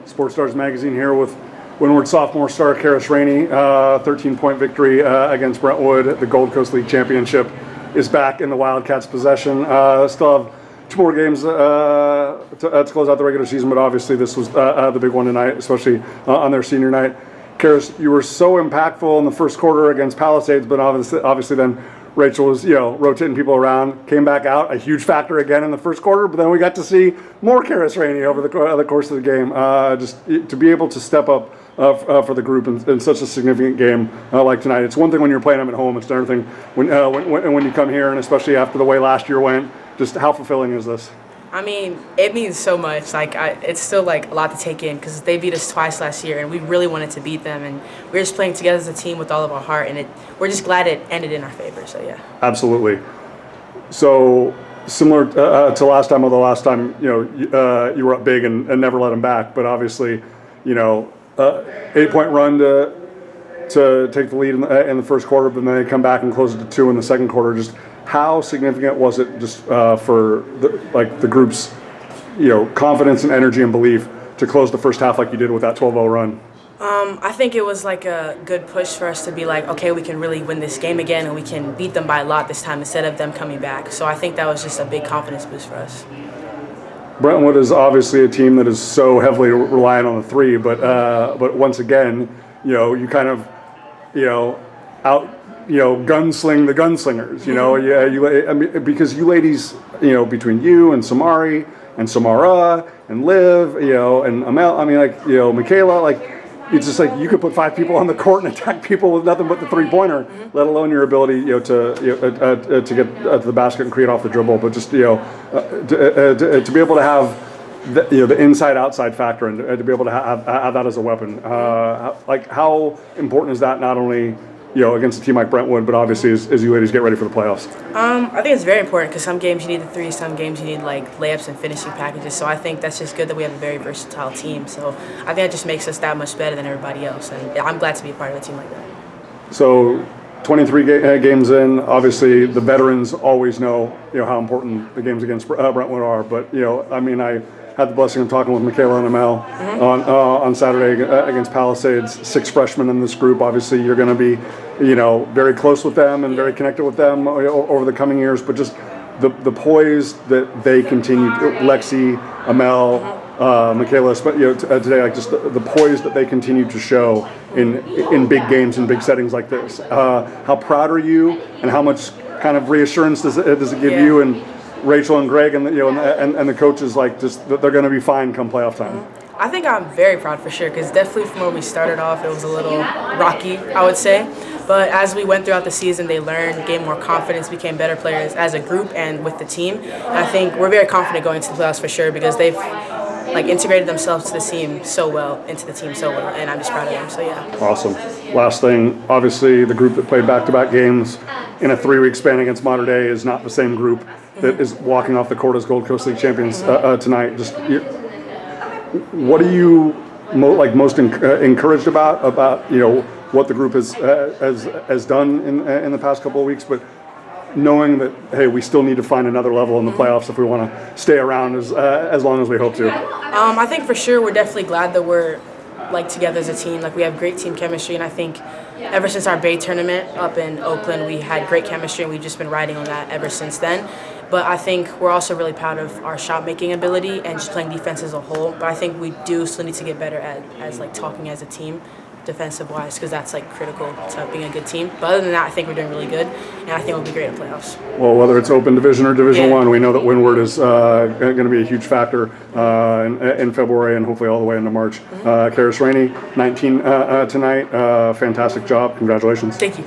Sports Stars Magazine here with Windward sophomore star Charis Rainey. 13-point victory against Brentwood. The Gold Coast League Championship is back in the Wildcats' possession. Still have 2 more games to close out the regular season, but obviously this was the big one tonight, especially on their senior night. Charis, you were so impactful in the first quarter against Palisades, but obviously then Rachel was, rotating people around, came back out, a huge factor again in the first quarter, but then we got to see more Charis Rainey over the course of the game. Just to be able to step up for the group in such a significant game like tonight. It's one thing when you're playing them at home, it's another thing when you come here, and especially after the way last year went. Just how fulfilling is this? I mean, it means so much. It's still a lot to take in because they beat us twice last year, and we really wanted to beat them. And we're just playing together as a team with all of our heart, and we're just glad it ended in our favor. So yeah. Absolutely. So similar to last time, although last time you were up big and never let them back, but obviously 8-point run to take the lead in the first quarter, but then they come back and close it to 2 in the second quarter. Just how significant was it just for the group's confidence and energy and belief to close the first half like you did with that 12-0 run? I think it was a good push for us to be okay, we can really win this game again and we can beat them by a lot this time instead of them coming back. So I think that was just a big confidence boost for us. Brentwood is obviously a team that is so heavily reliant on the 3, but once again, you kind of gunsling the gunslingers, because you ladies, between you and Samari and Samara and Liv, and Amel, Michaela, it's just you could put 5 people on the court and attack people with nothing but the 3-pointer, let alone your ability, to get to the basket and create off the dribble. But just, to be able to have the inside-outside factor and to be able to have that as a weapon, how important is that not only against a team like Brentwood, but obviously as you ladies get ready for the playoffs? I think it's very important because some games you need the 3, some games you need layups and finishing packages. So I think that's just good that we have a very versatile team. So I think that just makes us that much better than everybody else, and I'm glad to be a part of a team like that. So 23 games in, obviously the veterans always know how important the games against Brentwood are. But I had the blessing of talking with Michaela and Amel on Saturday against Palisades. 6 freshmen in this group. Obviously, you're going to be, very close with them and very connected with them over the coming years. But just the poise that they continue, Lexi, Amel, Michaela, today, just the poise that they continue to show in big games and big settings like this. How proud are you, and how much kind of reassurance does it give you and Rachel and Greg and the coaches just that they're going to be fine come playoff time? I think I'm very proud for sure because definitely from where we started off, it was a little rocky, I would say. But as we went throughout the season, they learned, gained more confidence, became better players as a group and with the team. And I think we're very confident going into the playoffs for sure because they've integrated themselves to the team so well, and I'm just proud of them. So yeah. Awesome. Last thing, obviously the group that played back-to-back games in a 3-week span against Mater Dei is not the same group that is walking off the court as Gold Coast League champions tonight. Just what are you most encouraged about what the group has done in the past couple of weeks, but knowing that, hey, we still need to find another level in the playoffs if we want to stay around as long as we hope to? I think for sure we're definitely glad that we're together as a team. We have great team chemistry, and I think ever since our Bay tournament up in Oakland, we had great chemistry, and we've just been riding on that ever since then. But I think we're also really proud of our shot-making ability and just playing defense as a whole. But I think we do still need to get better as talking as a team, defensive-wise, because that's critical to being a good team. But other than that, I think we're doing really good, and I think we'll be great in playoffs. Well, whether it's Open Division or Division 1, we know that Windward is going to be a huge factor in February and hopefully all the way into March. Charis Rainey, 19 tonight. Fantastic job. Congratulations. Thank you.